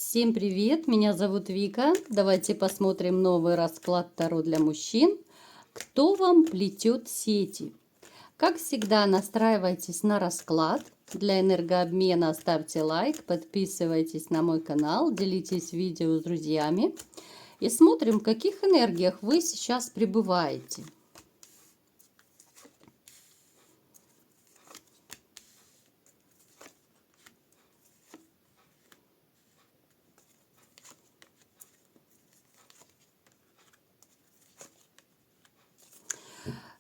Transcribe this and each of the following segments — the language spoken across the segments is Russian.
Всем привет, меня зовут Вика. Давайте посмотрим новый расклад Таро для мужчин. Кто вам плетет сети? Как всегда, настраивайтесь на расклад. Для энергообмена ставьте лайк, подписывайтесь на мой канал, делитесь видео с друзьями. И смотрим, в каких энергиях вы сейчас пребываете.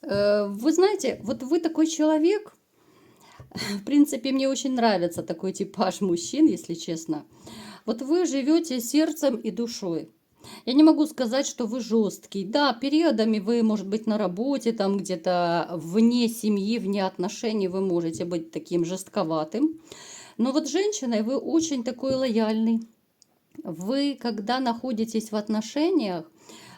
Вы знаете, вот вы такой человек. В принципе, мне очень нравится такой типаж мужчин, если честно. Вот вы живете сердцем и душой. Я не могу сказать, что вы жесткий. Да, периодами вы, может быть, на работе, там где-то вне семьи, вне отношений вы можете быть таким жестковатым. Но вот женщиной вы очень такой лояльный. Вы, когда находитесь в отношениях,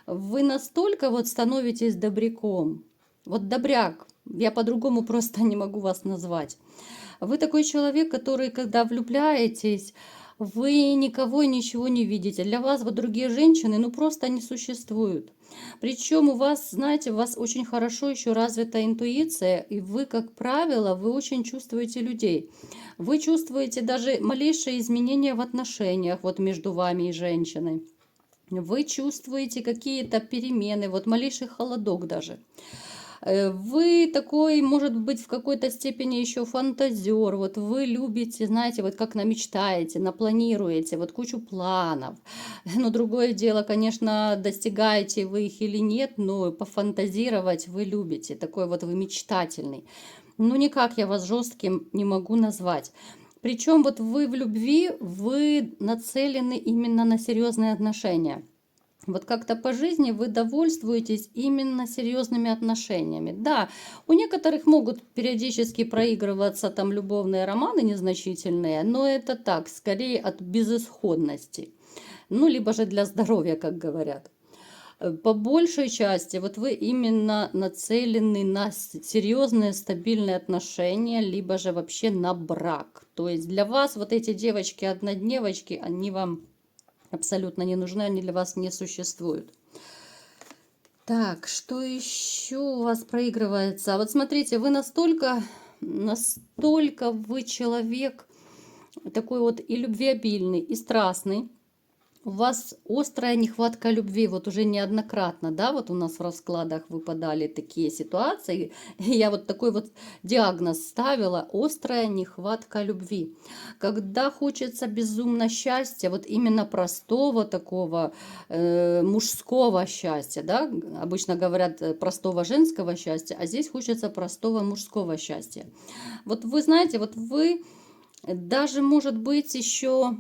вы настолько вот становитесь добряком. Вот добряк. Я по-другому просто не могу вас назвать. Вы такой человек, который, когда влюбляетесь, вы никого и ничего не видите. Для вас вот другие женщины, ну просто не существуют. Причем у вас, знаете, у вас очень хорошо еще развита интуиция, и вы, как правило, вы очень чувствуете людей. Вы чувствуете даже малейшие изменения в отношениях вот между вами и женщиной. Вы чувствуете какие-то перемены, вот малейший холодок даже. Вы такой, может быть, в какой-то степени еще фантазер. Вот вы любите, знаете, вот как намечтаете, напланируете, вот кучу планов. Но другое дело, конечно, достигаете вы их или нет, но пофантазировать вы любите. Такой вот вы мечтательный. Ну, никак я вас жестким не могу назвать. Причем вот вы в любви, вы нацелены именно на серьезные отношения. Вот как-то по жизни вы довольствуетесь именно серьезными отношениями. Да, у некоторых могут периодически проигрываться там любовные романы незначительные, но это так, скорее от безысходности. Ну, либо же для здоровья, как говорят. По большей части вот вы именно нацелены на серьезные стабильные отношения, либо же вообще на брак. То есть для вас вот эти девочки-однодневочки, они вам абсолютно не нужны, они для вас не существуют. Так, что еще у вас проигрывается? Вот смотрите, вы настолько вы человек такой вот и любвеобильный, и страстный. У вас острая нехватка любви, вот уже неоднократно, да, вот у нас в раскладах выпадали такие ситуации, и я вот такой вот диагноз ставила: острая нехватка любви. Когда хочется безумно счастья, вот именно простого такого мужского счастья, да, обычно говорят простого женского счастья, а здесь хочется простого мужского счастья. Вот вы знаете, вот вы даже, может быть, еще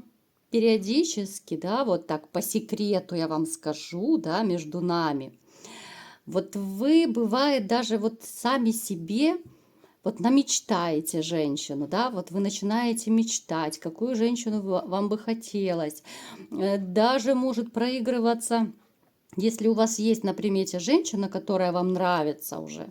периодически, да, вот так по секрету я вам скажу, да, между нами, вот вы, бывает, даже вот сами себе вот намечтаете женщину, да, вот вы начинаете мечтать, какую женщину вам бы хотелось. Даже может проигрываться, если у вас есть на примете женщина, которая вам нравится уже,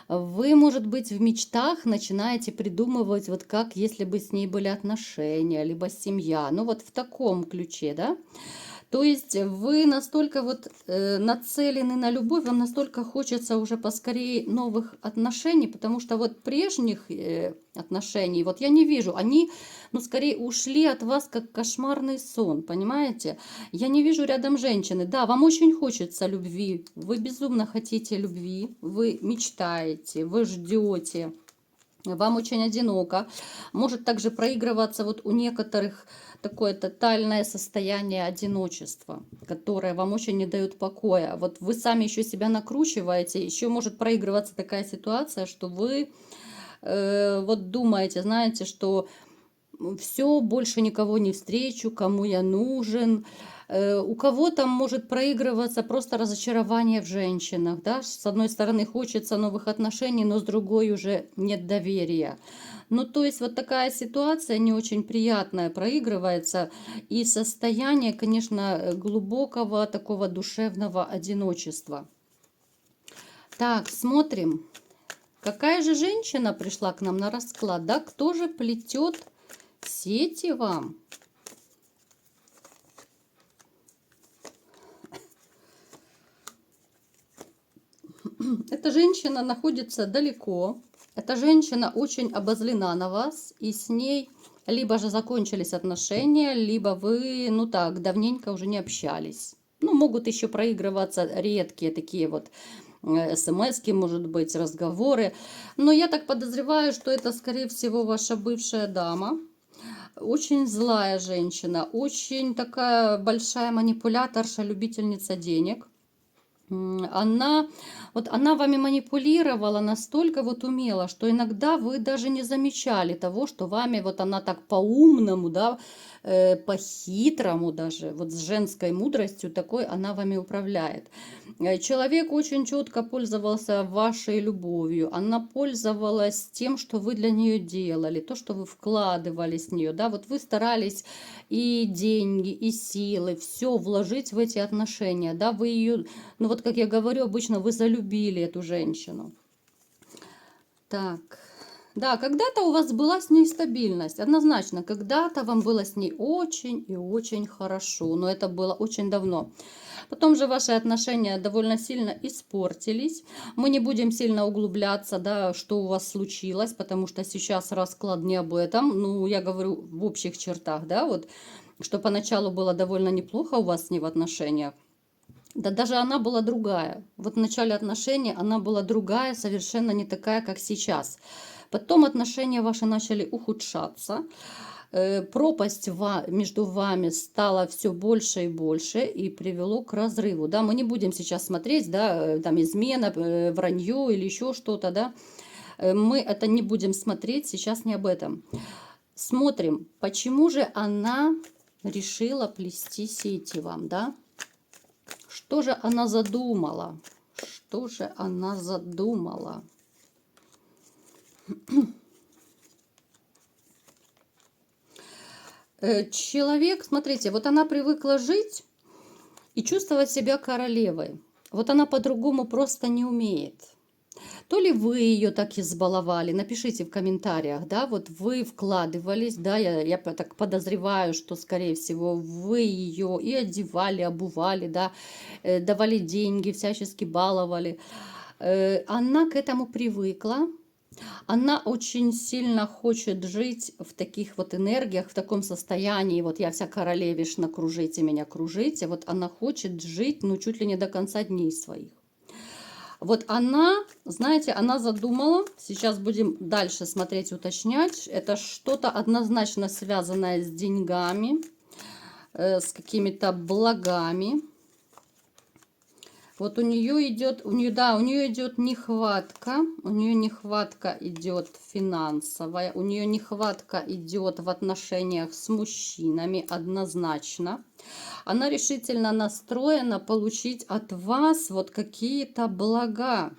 вы, может быть, в мечтах начинаете придумывать, вот как, если бы с ней были отношения, либо семья. Ну, вот в таком ключе, да? То есть вы настолько вот нацелены на любовь, вам настолько хочется уже поскорее новых отношений, потому что вот прежних отношений, вот я не вижу, они, ну, скорее ушли от вас как кошмарный сон, понимаете? Я не вижу рядом женщины. Да, вам очень хочется любви, вы безумно хотите любви, вы мечтаете, вы ждете. Вам очень одиноко. Может также проигрываться вот у некоторых такое тотальное состояние одиночества, которое вам очень не дает покоя. Вот вы сами еще себя накручиваете. Еще может проигрываться такая ситуация, что вы вот думаете, знаете, что все, больше никого не встречу, кому я нужен. У кого-то может проигрываться просто разочарование в женщинах, да, с одной стороны хочется новых отношений, но с другой уже нет доверия. Ну, то есть вот такая ситуация не очень приятная проигрывается, и состояние, конечно, глубокого такого душевного одиночества. Так, смотрим. Какая же женщина пришла к нам на расклад, да? Кто же плетет сети вам? Эта женщина находится далеко. Эта женщина очень обозлена на вас, и с ней либо же закончились отношения, либо вы, ну так, давненько уже не общались. Ну, могут еще проигрываться редкие такие вот смски, может быть, разговоры. Но я так подозреваю, что это, скорее всего, ваша бывшая дама. Очень злая женщина, очень такая большая манипуляторша, любительница денег. Она вами манипулировала настолько вот умело, что иногда вы даже не замечали того, что вами вот она так по-умному, да, по-хитрому даже, вот с женской мудростью такой она вами управляет. Человек очень четко пользовался вашей любовью, она пользовалась тем, что вы для нее делали, то, что вы вкладывали с нее, да, вот вы старались и деньги, и силы, все вложить в эти отношения, да, вы ее, ну вот как я говорю, обычно вы залюбили эту женщину. Так, да, когда-то у вас была с ней стабильность, однозначно, когда-то вам было с ней очень и очень хорошо, но это было очень давно. Потом же ваши отношения довольно сильно испортились. Мы не будем сильно углубляться, да, что у вас случилось, потому что сейчас расклад не об этом. Ну, я говорю в общих чертах, да, вот, что поначалу было довольно неплохо у вас с ней в отношениях. Да даже она была другая. Вот в начале отношений она была другая, совершенно не такая, как сейчас. Потом отношения ваши начали ухудшаться. Пропасть между вами стала все больше и больше и привело к разрыву. Да, мы не будем сейчас смотреть, да, там измена, вранье или еще что-то, да. Мы это не будем смотреть, сейчас не об этом. Смотрим, почему же она решила плести сети вам, да? Что же она задумала? Что же она задумала? Человек, смотрите, вот она привыкла жить и чувствовать себя королевой. Вот она по-другому просто не умеет. То ли вы ее так избаловали, напишите в комментариях, да, вот вы вкладывались, да, я так подозреваю, что, скорее всего, вы ее и одевали, обували, да, давали деньги, всячески баловали. Она к этому привыкла. Она очень сильно хочет жить в таких вот энергиях, в таком состоянии. Вот я вся королевишна, кружите меня, кружите. Вот она хочет жить, ну, чуть ли не до конца дней своих. Вот она, знаете, она задумала, сейчас будем дальше смотреть, уточнять, это что-то однозначно связанное с деньгами, с какими-то благами. Вот у нее идет, у нее идет нехватка, у нее нехватка идет финансовая, у нее нехватка идет в отношениях с мужчинами однозначно. Она решительно настроена получить от вас вот какие-то блага.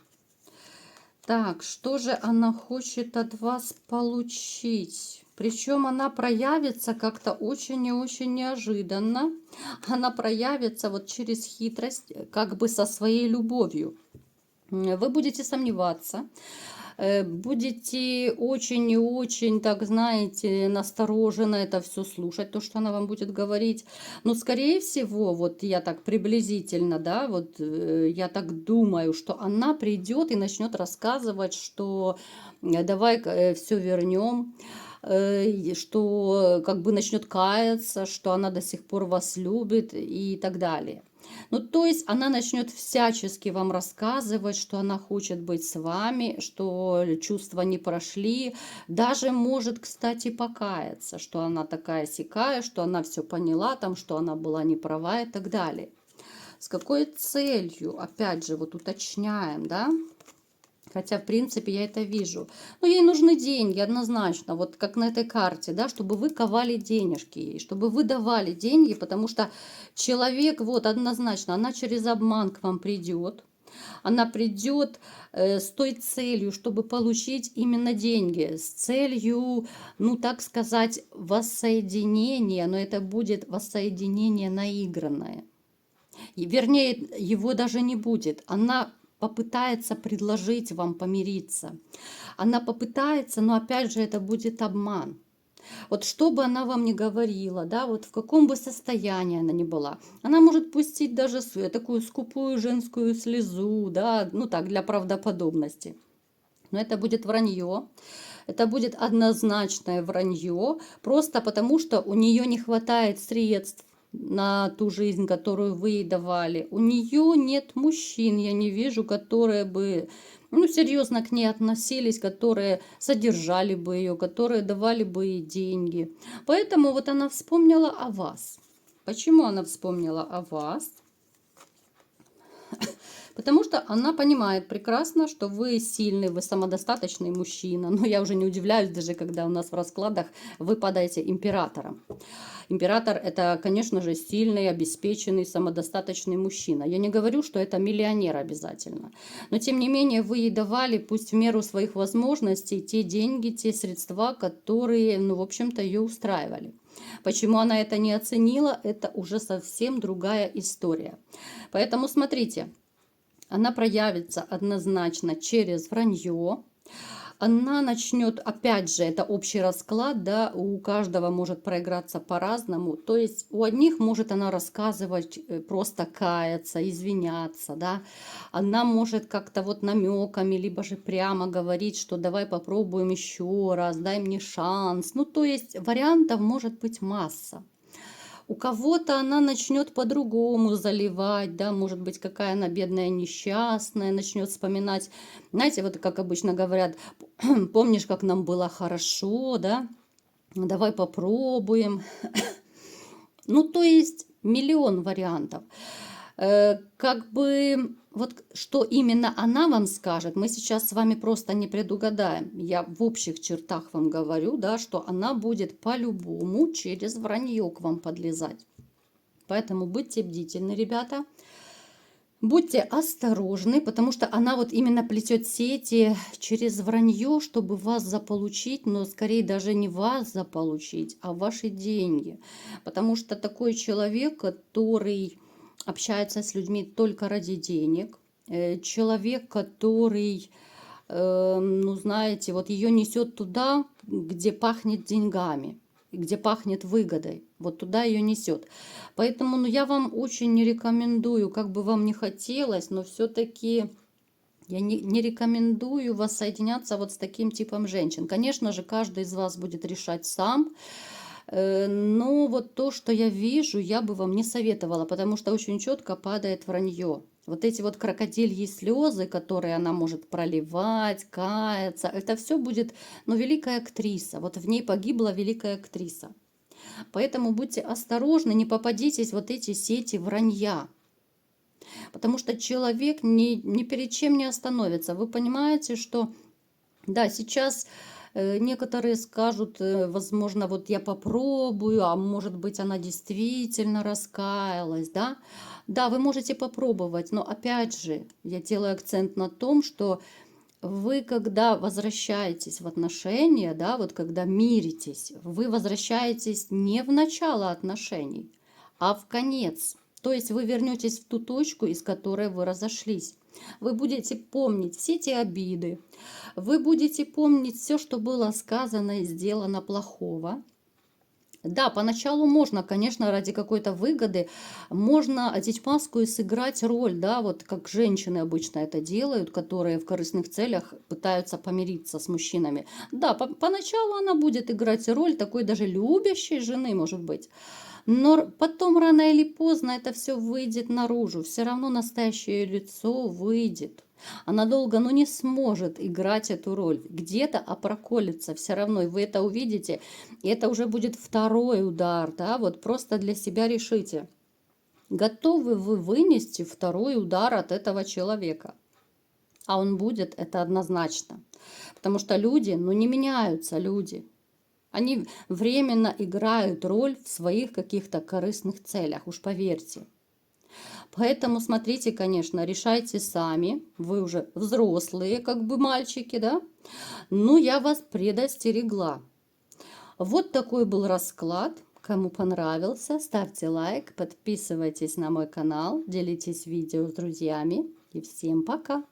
Так, что же она хочет от вас получить? Причем она проявится как-то очень и очень неожиданно. Она проявится вот через хитрость, как бы со своей любовью. Вы будете сомневаться, будете очень и очень, так знаете, настороженно это все слушать, то, что она вам будет говорить. Но, скорее всего, вот я так приблизительно, да, вот я так думаю, что она придет и начнет рассказывать, что давай все вернем, что как бы начнет каяться, что она до сих пор вас любит и так далее. Ну, то есть она начнет всячески вам рассказывать, что она хочет быть с вами, что чувства не прошли. Даже может, кстати, покаяться, что она такая сякая, что она все поняла, там, что она была не права и так далее. С какой целью? Опять же, вот уточняем, да? Хотя, в принципе, я это вижу. Но ей нужны деньги, однозначно. Вот как на этой карте, да, чтобы вы ковали денежки ей, чтобы вы давали деньги, потому что человек, вот, однозначно, она через обман к вам придет. Она придет с той целью, чтобы получить именно деньги, с целью, ну, так сказать, воссоединения, но это будет воссоединение наигранное. И, вернее, его даже не будет. Она попытается предложить вам помириться. Она попытается, но опять же это будет обман. Вот что бы она вам ни говорила, да, вот в каком бы состоянии она ни была, она может пустить даже такую скупую женскую слезу, да, ну так, для правдоподобности. Но это будет вранье, это будет однозначное вранье, просто потому что у нее не хватает средств на ту жизнь, которую вы ей давали. У нее нет мужчин, я не вижу, которые бы, ну, серьезно к ней относились, которые содержали бы ее, которые давали бы ей деньги. Поэтому вот она вспомнила о вас. Почему она вспомнила о вас? Потому что она понимает прекрасно, что вы сильный, вы самодостаточный мужчина. Но я уже не удивляюсь, даже когда у нас в раскладах вы падаете императором. Император – это, конечно же, сильный, обеспеченный, самодостаточный мужчина. Я не говорю, что это миллионер обязательно. Но, тем не менее, вы ей давали, пусть в меру своих возможностей, те деньги, те средства, которые, ну, в общем-то, ее устраивали. Почему она это не оценила, это уже совсем другая история. Поэтому смотрите. Она проявится однозначно через вранье. Она начнет, опять же, это общий расклад, да, у каждого может проиграться по-разному. То есть у одних может она рассказывать, просто каяться, извиняться, да. Она может как-то вот намеками, либо же прямо говорить, что давай попробуем еще раз, дай мне шанс. Ну, то есть вариантов может быть масса. У кого-то она начнет по-другому заливать, да, может быть, какая она бедная, несчастная, начнет вспоминать, знаете, вот как обычно говорят, помнишь, как нам было хорошо, да, давай попробуем. Ну, то есть миллион вариантов. Как бы вот что именно она вам скажет, мы сейчас с вами просто не предугадаем. Я в общих чертах вам говорю, да, что она будет по-любому через вранье к вам подлезать. Поэтому будьте бдительны, ребята. Будьте осторожны, потому что она вот именно плетет сети через вранье, чтобы вас заполучить, но скорее даже не вас заполучить, а ваши деньги. Потому что такой человек, который общается с людьми только ради денег, человек, который, ну знаете, вот ее несет туда, где пахнет деньгами, где пахнет выгодой. Вот туда ее несет. Поэтому ну, я вам очень не рекомендую, как бы вам не хотелось, но все-таки я не рекомендую вас соединяться вот с таким типом женщин. Конечно же, каждый из вас будет решать сам. Но вот то, что я вижу, я бы вам не советовала, потому что очень четко падает вранье. Вот эти вот крокодильи слезы, которые она может проливать, каяться, это все будет, ну, великая актриса. Вот в ней погибла великая актриса. Поэтому будьте осторожны, не попадитесь вот эти сети вранья. Потому что человек ни перед чем не остановится. Вы понимаете, что да, сейчас некоторые скажут, возможно, вот я попробую, а может быть она действительно раскаялась, да? Да, вы можете попробовать, но опять же, я делаю акцент на том, что вы, когда возвращаетесь в отношения, да, вот когда миритесь, вы возвращаетесь не в начало отношений, а в конец. То есть вы вернетесь в ту точку, из которой вы разошлись. Вы будете помнить все те обиды, вы будете помнить все, что было сказано и сделано плохого. Да, поначалу можно, конечно, ради какой-то выгоды, можно одеть маску и сыграть роль, да, вот как женщины обычно это делают, которые в корыстных целях пытаются помириться с мужчинами. Да, поначалу она будет играть роль такой даже любящей жены, может быть. Но потом рано или поздно это все выйдет наружу, все равно настоящее лицо выйдет. Она долго, не сможет играть эту роль. Где-то опроколется все равно, и вы это увидите. И это уже будет второй удар, да, вот просто для себя решите. Готовы вы вынести второй удар от этого человека? А он будет, это однозначно. Потому что люди, не меняются люди. Они временно играют роль в своих каких-то корыстных целях, уж поверьте. Поэтому смотрите, конечно, решайте сами. Вы уже взрослые, как бы мальчики, да? Но я вас предостерегла. Вот такой был расклад. Кому понравился, ставьте лайк, подписывайтесь на мой канал, делитесь видео с друзьями. И всем пока!